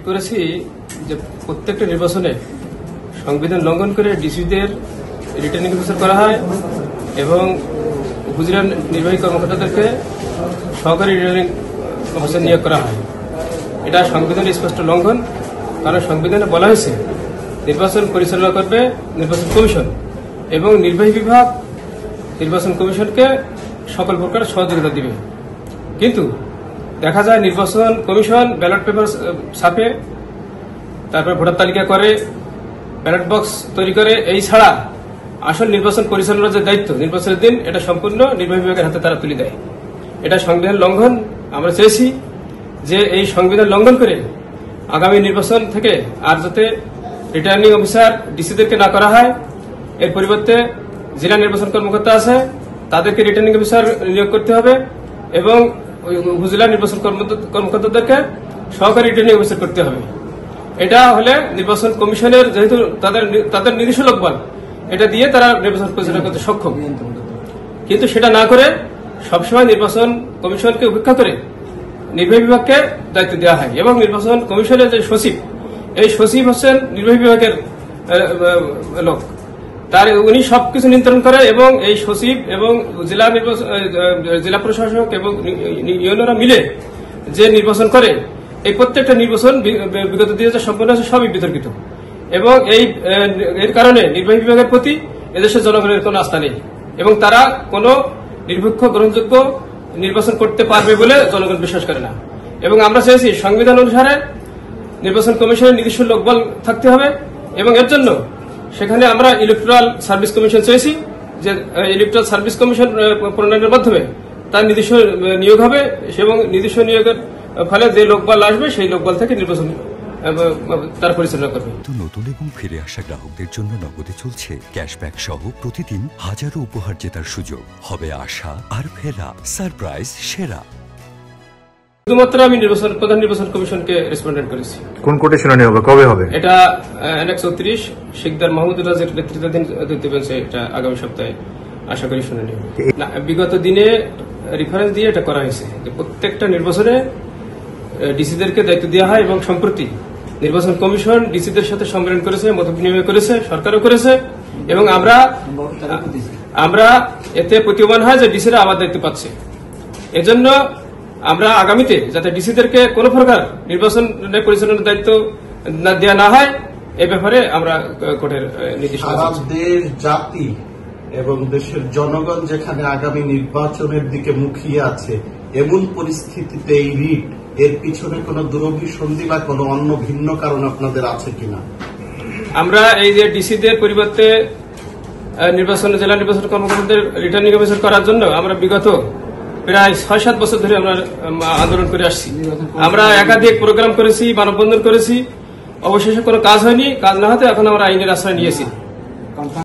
করেছি যে প্রত্যেকটা নির্বাচনে সংবিধান লঙ্ঘন করে ডিসিদের রিটার্নিং অফিসার করা হয় এবং উপজেলা নির্বাহী কর্মকর্তাদেরকে সহকারী রিটার্নিং অফিসার নিয়োগ করা হয়। এটা সংবিধানের স্পষ্ট লঙ্ঘন, কারণ সংবিধানে বলা হয়েছে নির্বাচন পরিচালনা করবে নির্বাচন কমিশন এবং নির্বাহী বিভাগ নির্বাচন কমিশনকে সকল প্রকার সহযোগিতা দিবে। কিন্তু দেখা যায় নির্বাচন কমিশন ব্যালট পেপার ছাপে, তারপর ভোটার তালিকা করে, ব্যালট বক্স তৈরি করে, এই ছাড়া আসল নির্বাচন পরিচালনার যে দায়িত্ব নির্বাচনের দিন এটা সম্পূর্ণ নির্বাহী বিভাগের হাতে তারা তুলে দেয়। এটা সংবিধান লঙ্ঘন। আমরা চেয়েছি যে এই সংবিধান লঙ্ঘন করে আগামী নির্বাচন থেকে আর যাতে রিটার্নিং অফিসার ডিসিদেরকে না করা হয়, এর পরিবর্তে জেলা নির্বাচন কর্মকর্তা আছে তাদেরকে রিটার্নিং অফিসার নিয়োগ করতে হবে এবং উপজেলা নির্বাচন কর্মকর্তাদেরকে সহকারী রিটার্নিং অফিসার করতে হবে। এটা হলে নির্বাচন কমিশনের যেহেতু তাদের নিজস্ব লোকবল, এটা দিয়ে তারা নির্বাচন পরিচালনা করতে সক্ষম। কিন্তু সেটা না করে সবসময় নির্বাচন কমিশনকে উপেক্ষা করে নির্বাহী বিভাগকে দায়িত্ব দেওয়া হয় এবং নির্বাচন কমিশনের যে সচিব, এই সচিব হচ্ছেন নির্বাহী বিভাগের লোক, উনি সবকিছু নিয়ন্ত্রণ করে এবং এই সচিব এবং জেলা প্রশাসক এবং ইউনিয়নরা মিলে যে নির্বাচন করে, এই প্রত্যেকটা নির্বাচন বিগত দিনে যে সম্পন্ন হয়েছে সবই বিতর্কিত এবং এর কারণে নির্বাহী বিভাগের প্রতি এদেশের জনগণের কোনো আস্থা নেই এবং তারা কোনো নিরপেক্ষ গ্রহণযোগ্য নির্বাচন করতে পারবে বলে জনগণ বিশ্বাস করে না। এবং আমরা চাইছি সংবিধান অনুসারে নির্বাচন কমিশনের নিজস্ব লোকবল থাকতে হবে এবং এর জন্য সেখানে আমরা ইলেকট্রাল সার্ভিস কমিশন চেয়েছি যে ইলেকট্রাল সার্ভিস কমিশন প্রণয়নের মাধ্যমে তার নিজস্ব নিয়োগ হবে এবং নিজস্ব নিয়োগের ফলে যে লোকবল আসবে সেই লোকবল থেকে নির্বাচন তার পরিচালনা করবে। নতুন এবং ফিরে আসা গ্রাহকদের জন্য নগদে চলছে ক্যাশব্যাক সহ প্রতিদিন হাজারো উপহার জেতার সুযোগ। হবে আশা আর ফেরা, সারপ্রাইজ সেরা। শুধুমাত্র আমি প্রধান নির্বাচন কমিশনকে রেসপন্ডেন্ট করেছি। কোন কোর্টে শুনানি হবে, কবে হবে? এটা অ্যানেক্স 34 শিকদার মাহমুদুর রাজের নেতৃত্বাধীন দ্বিতীয় বেঞ্চে এটা আগামী সপ্তাহে আশা করি শুনানি হবে। বিগত দিনে রেফারেন্স দিয়ে এটা করা হয়েছে যে প্রত্যেকটা নির্বাচনে ডিসিদেরকে দায়িত্ব দেওয়া হয় এবং সম্প্রতি নির্বাচন কমিশন ডিসিদের সাথে সম্মেলন করেছে, মত বিনিময় করেছে, সরকারও করেছে এবং আমরা এতে প্রতীয়মান হয় যে ডিসিরা আবার দায়িত্ব পাচ্ছে। এজন্য আমরা আগামীতে যাতে ডিসিদেরকে কোনো প্রকার নির্বাচন পরিচালনার দায়িত্ব দেওয়া না হয় এ ব্যাপারে আমরা কোর্টের নির্দেশ দেশ, জাতি এবং দেশের জনগণ যেখানে আগামী নির্বাচনের দিকে মুখিয়ে আছে, এমন পরিস্থিতিতে এই রিট এর পিছনে কোনো দুরভিসন্ধি বা কোনো অন্য ভিন্ন কারণ আপনাদের আছে কিনা? আমরা এই যে ডিসিদের পরিবর্তে জেলা নির্বাচন কর্মকর্তাদের রিটার্নিং অফিসার করার জন্য আমরা বিগত প্রায় 6-7 বছর ধরে আমরা আন্দোলন করে আসছি। আমরা একাধিক প্রোগ্রাম করেছি, মানববন্ধন করেছি, অবশেষে কোনো কাজ হয়নি। কাজ না হতে এখন আমরা আইনের আশ্রয় নিয়েছি।